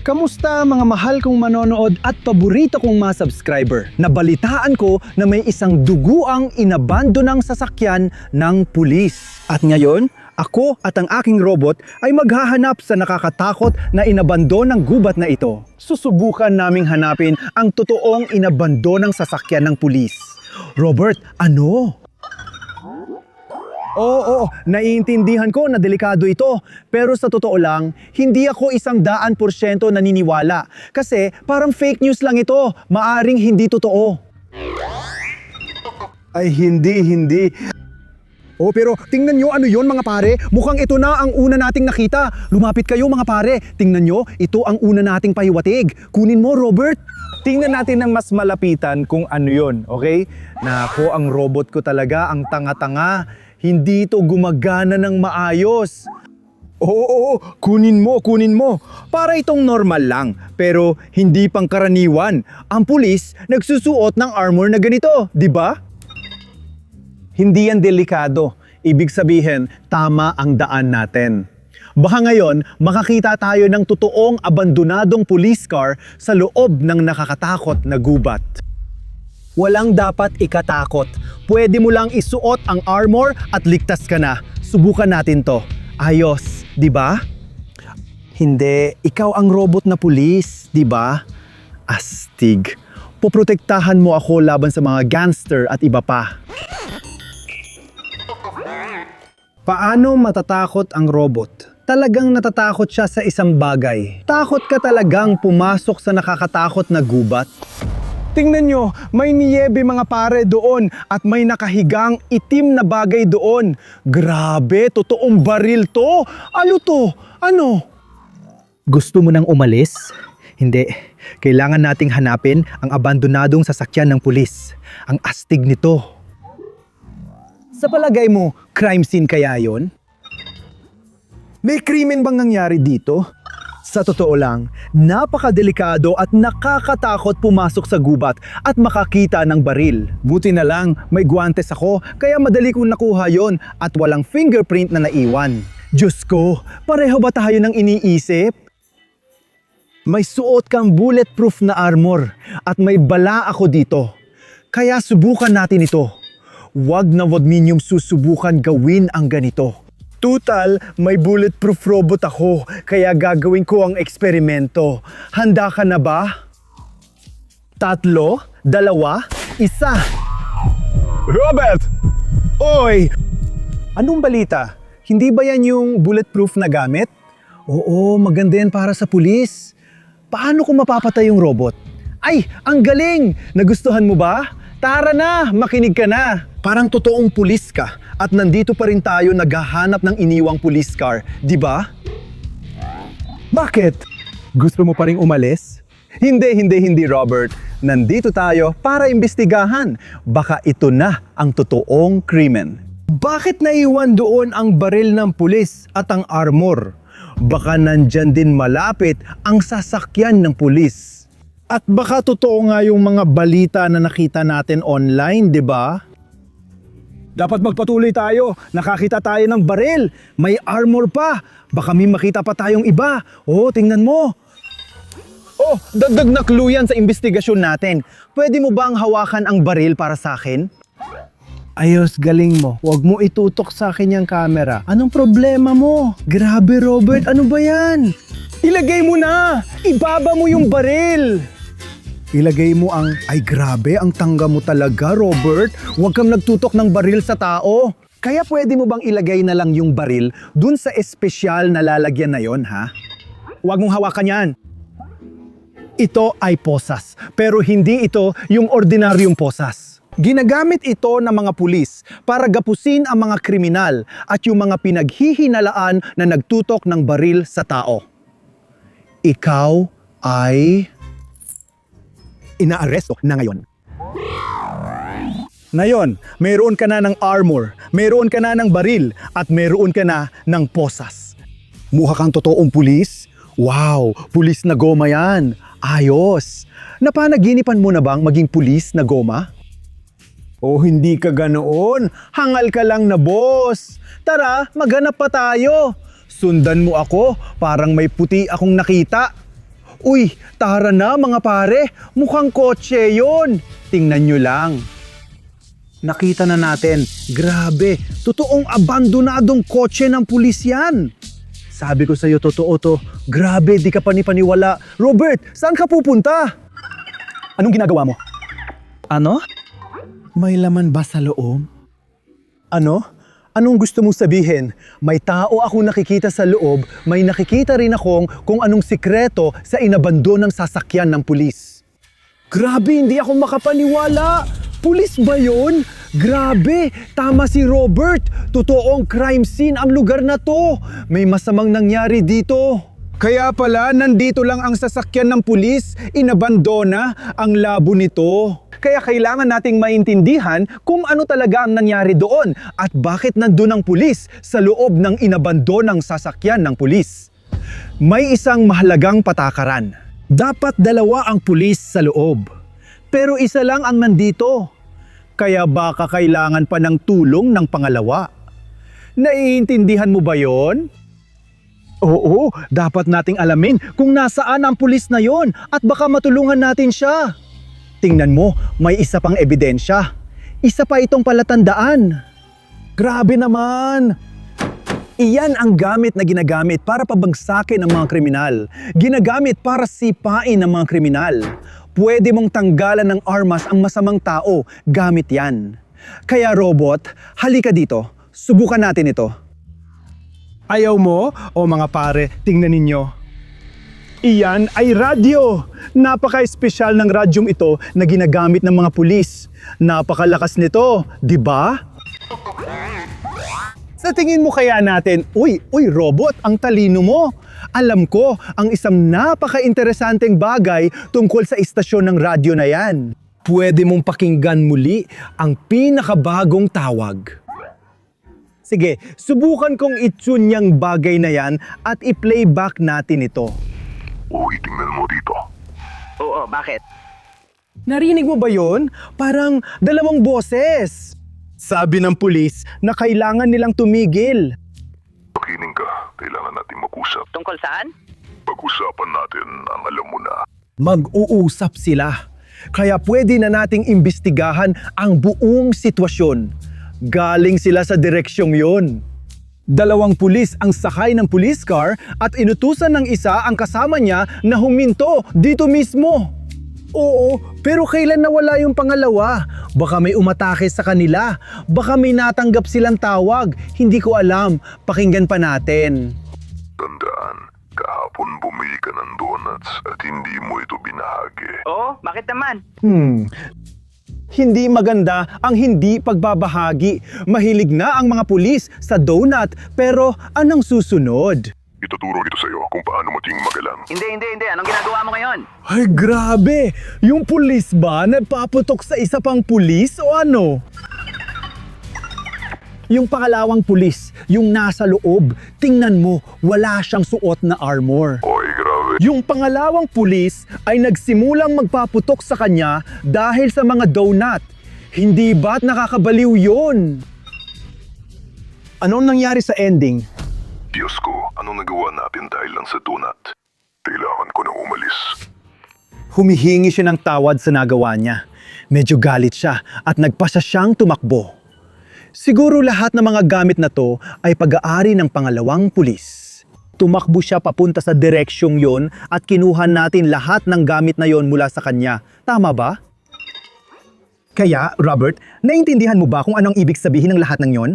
Kamusta mga mahal kong manonood at paborito kong mga subscriber? Nabalitaan ko na may isang duguang inabandonang sasakyan ng pulis. At ngayon, ako at ang aking robot ay maghahanap sa nakakatakot na inabandonang gubat na ito. Susubukan naming hanapin ang totoong inabandonang sasakyan ng pulis. Robert, ano? Oo, naiintindihan ko na delikado ito. Pero sa totoo lang, hindi ako 100% naniniwala. Kasi parang fake news lang ito. Maaring hindi totoo. Ay, hindi. Oh, pero tingnan nyo ano yon mga pare. Mukhang ito na ang una nating nakita. Lumapit kayo mga pare. Tingnan nyo, ito ang una nating pahiwatig. Kunin mo, Robert. Tingnan natin ng mas malapitan kung ano yon, okay? Nako, ang robot ko talaga, ang tanga-tanga. Hindi ito gumagana ng maayos. Oo, kunin mo. Para itong normal lang, pero hindi pangkaraniwan. Ang pulis nagsusuot ng armor na ganito, di ba? Hindi yan delikado. Ibig sabihin, tama ang daan natin. Baka ngayon, makakita tayo ng totoong abandonadong police car sa loob ng nakakatakot na gubat. Walang dapat ikatakot. Pwede mo lang isuot ang armor at ligtas ka na. Subukan natin to. Ayos, di ba? Hindi, ikaw ang robot na pulis, di ba? Astig. Poprotektahan mo ako laban sa mga gangster at iba pa. Paano matatakot ang robot? Talagang natatakot siya sa isang bagay. Takot ka talagang pumasok sa nakakatakot na gubat? Tingnan nyo, may niyebe mga pare doon at may nakahigang itim na bagay doon. Grabe, totoong baril to. Ano to? Ano? Gusto mo nang umalis? Hindi. Kailangan nating hanapin ang abandonadong sasakyan ng pulis. Ang astig nito. Sa palagay mo, crime scene kaya yon? May krimen bang nangyari dito? Sa totoo lang, napakadelikado at nakakatakot pumasok sa gubat at makakita ng baril. Buti na lang, may guwantes ako kaya madali kong nakuha yon at walang fingerprint na naiwan. Diyos ko, pareho ba tayo ng iniisip? May suot kang bulletproof na armor at may bala ako dito. Kaya subukan natin ito. Wag na wag ninyong susubukan gawin ang ganito. Tutal, may bulletproof robot ako, kaya gagawin ko ang eksperimento. Handa ka na ba? 3, 2, 1. Robert! Oy! Anong balita? Hindi ba yan yung bulletproof na gamit? Oo, maganda yan para sa pulis. Paano kung mapapatay yung robot? Ay, ang galing! Nagustuhan mo ba? Tara na, makinig ka na. Parang totoong pulis ka at nandito pa rin tayo naghahanap ng iniwang police car, di ba? Bakit? Gusto mo pa rin umalis? Hindi Robert. Nandito tayo para imbestigahan. Baka ito na ang totoong krimen. Bakit naiwan doon ang baril ng pulis at ang armor? Baka nandyan din malapit ang sasakyan ng pulis. At baka totoo nga yung mga balita na nakita natin online, di ba? Dapat magpatuloy tayo. Nakakita tayo ng baril. May armor pa. Baka may makita pa tayong iba. Oh, tingnan mo. Oh, dagdag na clue yan sa investigasyon natin. Pwede mo bang hawakan ang baril para sa akin? Ayos, galing mo. Huwag mo itutok sa akin yung camera. Anong problema mo? Grabe, Robert. Ano ba yan? Ilagay mo na! Ibaba mo yung baril! Ilagay mo ang, ay grabe, ang tangga mo talaga, Robert. Huwag kang nagtutok ng baril sa tao. Kaya pwede mo bang ilagay na lang yung baril dun sa espesyal na lalagyan na yon, ha? Huwag mong hawakan yan. Ito ay posas, pero hindi ito yung ordinaryong posas. Ginagamit ito ng mga pulis para gapusin ang mga kriminal at yung mga pinaghihinalaan na nagtutok ng baril sa tao. Ikaw ay inaaresto na ngayon. Ngayon, mayroon ka na ng armor, mayroon ka na ng baril, at mayroon ka na ng posas. Mukha kang totoong pulis? Wow, pulis na goma yan. Ayos. Napanaginipan mo na bang maging pulis na goma? Oh, hindi ka ganoon. Hangal ka lang na boss. Tara, maghanap pa tayo. Sundan mo ako, parang may puti akong nakita. Uy, tara na mga pare, mukhang kotse yon. Tingnan nyo lang. Nakita na natin, grabe, totoong abandonadong kotse ng pulis yan. Sabi ko sa'yo, totoo to. Grabe, di ka panipaniwala. Robert, saan ka pupunta? Anong ginagawa mo? Ano? May laman ba sa loob? Ano? Anong gusto mong sabihin? May tao akong nakikita sa loob, may nakikita rin akong kung anong sikreto sa inabandonang sasakyan ng pulis. Grabe, hindi ako makapaniwala! Pulis ba yun? Grabe, tama si Robert. Totoong crime scene ang lugar na to. May masamang nangyari dito. Kaya pala, nandito lang ang sasakyan ng pulis. Inabandona ang labo nito. Kaya kailangan nating maintindihan kung ano talaga ang nangyari doon at bakit nandun ang pulis sa loob ng inabandonang sasakyan ng pulis. May isang mahalagang patakaran. Dapat dalawa ang pulis sa loob. Pero isa lang ang nandito. Kaya baka kailangan pa ng tulong ng pangalawa. Naiintindihan mo ba yon? Oo, dapat nating alamin kung nasaan ang pulis na yon at baka matulungan natin siya. Tingnan mo, may isa pang ebidensya. Isa pa itong palatandaan. Grabe naman! Iyan ang gamit na ginagamit para pabagsakin ng mga kriminal. Ginagamit para sipain ng mga kriminal. Pwede mong tanggalan ng armas ang masamang tao gamit yan. Kaya robot, halika dito. Subukan natin ito. Ayaw mo? O mga pare, tingnan ninyo. Iyan ay radyo. Napaka-espesyal ng radyong ito na ginagamit ng mga pulis. Napakalakas nito, di ba? Sa tingin mo kaya natin, uy robot, ang talino mo. Alam ko ang isang napaka-interesanteng bagay tungkol sa istasyon ng radyo na yan. Pwede mong pakinggan muli ang pinakabagong tawag. Sige, subukan kong i-tune niyang bagay na yan at i-playback natin ito. Tingnan mo dito. Oo, bakit? Narinig mo ba yon? Parang dalawang boses. Sabi ng pulis na kailangan nilang tumigil. Pakinig ka. Kailangan natin mag-usap. Tungkol saan? Pag-usapan natin ang alam mo na. Mag-uusap sila. Kaya pwede na nating imbestigahan ang buong sitwasyon. Galing sila sa direksyong yon. Dalawang pulis ang sakay ng police car at inutusan ng isa ang kasama niya na huminto dito mismo. Oo, pero kailan nawala yung pangalawa? Baka may umatake sa kanila. Baka may natanggap silang tawag. Hindi ko alam. Pakinggan pa natin. Tandaan, kahapon bumili ka ng donuts at hindi mo ito binahagi. Oo, bakit naman? Hindi maganda ang hindi pagbabahagi. Mahilig na ang mga pulis sa donut, pero anong susunod? Ituturo ito sa'yo kung paano maging magalang. Hindi. Anong ginagawa mo ngayon? Ay grabe! Yung pulis ba nagpaputok sa isa pang pulis o ano? Yung pangalawang pulis, yung nasa loob, tingnan mo, wala siyang suot na armor. Oy, grabe. Yung pangalawang pulis ay nagsimulang magpaputok sa kanya dahil sa mga donut. Hindi ba't nakakabaliw yun? Anong nangyari sa ending? Diyos ko, anong nagawa natin dahil lang sa donut? Kailangan ko na umalis. Humihingi siya ng tawad sa nagawa niya. Medyo galit siya at nagpasya siyang tumakbo. Siguro lahat ng mga gamit na to ay pag-aari ng pangalawang pulis. Tumakbo siya papunta sa direksyong yon at kinuha natin lahat ng gamit na yon mula sa kanya. Tama ba? Kaya, Robert, naintindihan mo ba kung anong ibig sabihin ng lahat ng yon?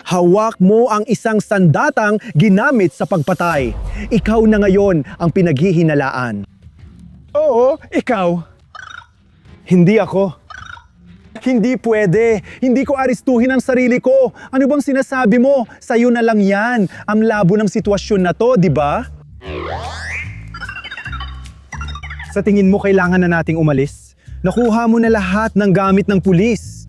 Hawak mo ang isang sandatang ginamit sa pagpatay. Ikaw na ngayon ang pinaghihinalaan. Oo, ikaw. Hindi ako. Hindi pwede. Hindi ko aristuhin ang sarili ko. Ano bang sinasabi mo? Sa'yo na lang yan. Ang labo ng sitwasyon na to, di ba? Sa tingin mo kailangan na nating umalis? Nakuha mo na lahat ng gamit ng pulis.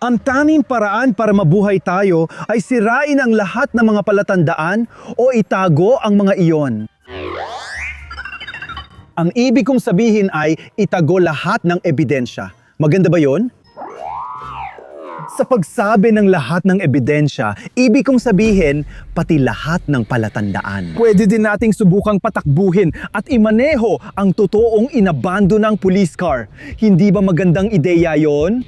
Ang tanging paraan para mabuhay tayo ay sirain ang lahat ng mga palatandaan o itago ang mga iyon. Ang ibig kong sabihin ay itago lahat ng ebidensya. Maganda ba yon? Sa pagsabi ng lahat ng ebidensya, ibig kong sabihin, pati lahat ng palatandaan. Pwede din nating subukang patakbuhin at imaneho ang totoong inabando ng police car. Hindi ba magandang ideya yon?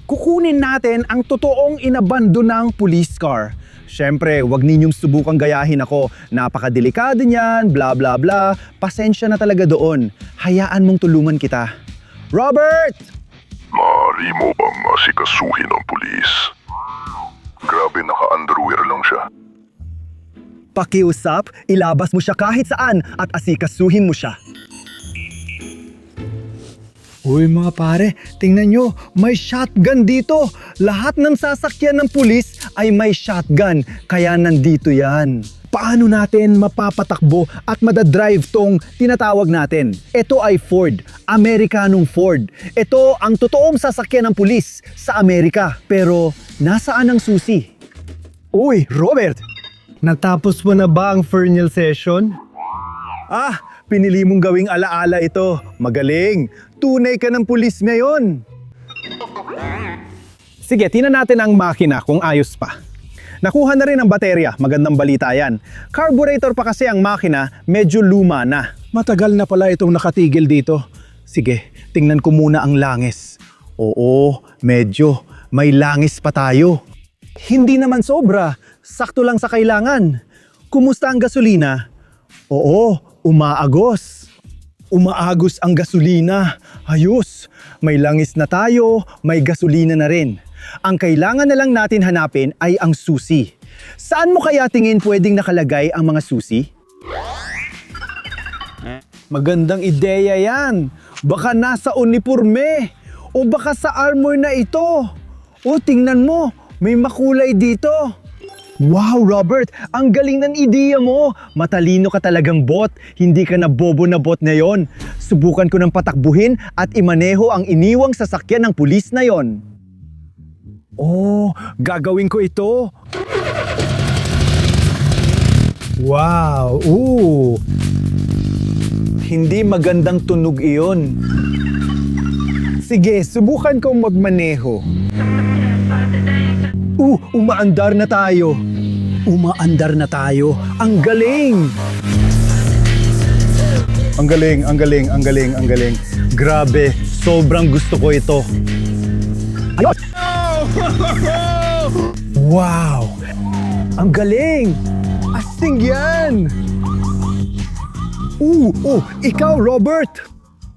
Kukunin natin ang totoong inabando ng police car. Siyempre, wag ninyong subukang gayahin ako. Napakadelikado niyan, bla bla bla. Pasensya na talaga doon. Hayaan mong tulungan kita. Robert! Maaari mo bang asikasuhin ang pulis? Grabe, naka-underwear lang siya. Pakiusap, ilabas mo siya kahit saan at asikasuhin mo siya. Uy mga pare, tingnan nyo, may shotgun dito. Lahat ng sasakyan ng pulis ay may shotgun, kaya nandito yan. Paano natin mapapatakbo at madadrive tong tinatawag natin? Ito ay Ford, Amerikanong Ford. Ito ang totoong sasakyan ng pulis sa Amerika. Pero nasaan ang susi? Uy, Robert! Natapos mo na ba ang Fernal session? Ah, pinili mong gawing alaala ito. Magaling! Tunay ka ng pulis ngayon! Sige, tingnan natin ang makina kung ayos pa. Nakuha na rin ang baterya, magandang balita yan. Carburetor pa kasi ang makina, medyo luma na. Matagal na pala itong nakatigil dito. Sige, tingnan ko muna ang langis. Oo, medyo. May langis pa tayo. Hindi naman sobra, sakto lang sa kailangan. Kumusta ang gasolina? Oo, umaagos. Umaagos ang gasolina. Ayos, may langis na tayo, may gasolina na rin. Ang kailangan na lang natin hanapin ay ang susi. Saan mo kaya tingin pwedeng nakalagay ang mga susi? Magandang ideya yan. Baka nasa uniforme. O baka sa armor na ito. O tingnan mo, may makulay dito. Wow, Robert! Ang galing ng ideya mo! Matalino ka talagang bot. Hindi ka na bobo na bot na yon. Subukan ko ng patakbuhin at imaneho ang iniwang sasakyan ng pulis na yon. Oh, gagawin ko ito. Wow! Hindi magandang tunog iyon. Sige, subukan kong magmaneho. Umaandar na tayo. Umaandar na tayo. Ang galing! Ang galing, ang galing, ang galing, ang galing. Grabe, sobrang gusto ko ito. Ayun! Wow! Ang galing! Astig yan! Ikaw, Robert!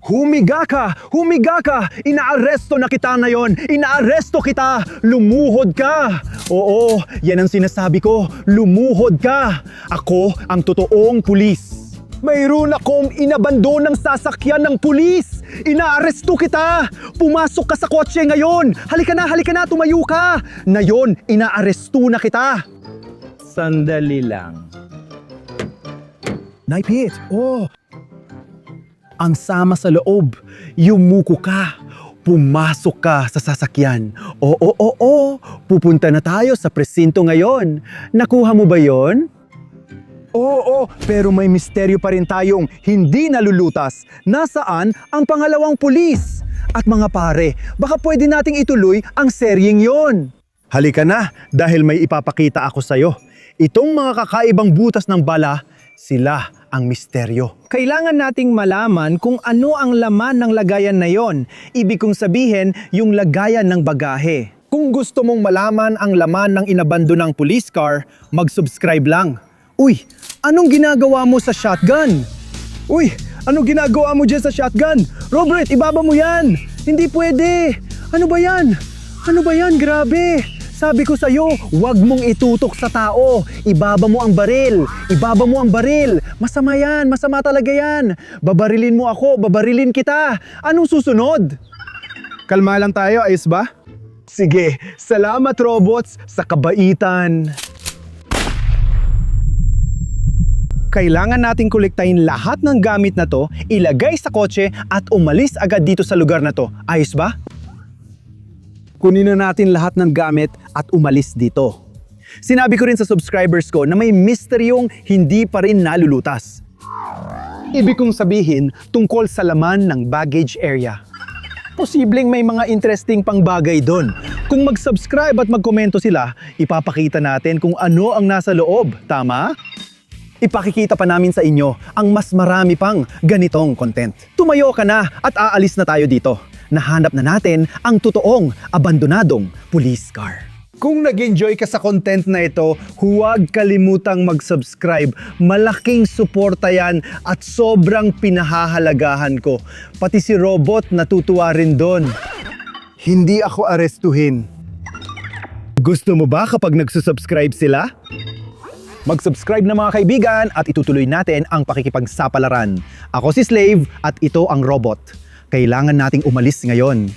Humiga ka! Humiga ka! Inaaresto na kita ngayon! Inaaresto kita! Lumuhod ka! Oo, yan ang sinasabi ko. Lumuhod ka! Ako ang totoong pulis. Mayroon akong inabandon ng sasakyan ng pulis! Inaaresto kita! Pumasok ka sa kotse ngayon! Halika na, tumayo ka! Ngayon, inaaresto na kita! Sandali lang. Naipit! Ang sama sa loob, yumuko ka, pumasok ka sa sasakyan. Oo, pupunta na tayo sa presinto ngayon. Nakuha mo ba yon? Oo, pero may misteryo pa rin tayong hindi nalulutas. Nasaan ang pangalawang pulis? At mga pare, baka pwede nating ituloy ang seryeng yon. Halika na, dahil may ipapakita ako sa'yo. Itong mga kakaibang butas ng bala, sila ang misteryo. Kailangan nating malaman kung ano ang laman ng lagayan na yon. Ibig kong sabihin, yung lagayan ng bagahe. Kung gusto mong malaman ang laman ng inabando ng police car, mag-subscribe lang. Uy, anong ginagawa mo sa shotgun? Uy, anong ginagawa mo dyan sa shotgun? Robert, ibaba mo yan! Hindi pwede! Ano ba yan? Ano ba yan? Grabe! Sabi ko sa'yo, huwag mong itutok sa tao. Ibaba mo ang baril. Ibaba mo ang baril. Masama yan. Masama talaga yan. Babarilin mo ako. Babarilin kita. Anong susunod? Kalma lang tayo, ayos ba? Sige. Salamat, robots, sa kabaitan. Kailangan nating kolektahin lahat ng gamit na to, ilagay sa kotse at umalis agad dito sa lugar na to. Ayos ba? Kunin na natin lahat ng gamit at umalis dito. Sinabi ko rin sa subscribers ko na may misteryong hindi pa rin nalulutas. Ibig kong sabihin tungkol sa laman ng baggage area. Posibleng may mga interesting pang bagay doon. Kung mag-subscribe at magkomento sila, ipapakita natin kung ano ang nasa loob, tama? Ipakikita pa namin sa inyo ang mas marami pang ganitong content. Tumayo ka na at aalis na tayo dito. Nahanap na natin ang totoong abandonadong police car. Kung nag-enjoy ka sa content na ito, huwag kalimutang mag-subscribe. Malaking suporta yan at sobrang pinahahalagahan ko. Pati si Robot natutuwa rin doon. Hindi ako arestuhin. Gusto mo ba kapag nagsusubscribe sila? Mag-subscribe na mga kaibigan at itutuloy natin ang pakikipagsapalaran. Ako si Slave at ito ang Robot. Kailangan nating umalis ngayon.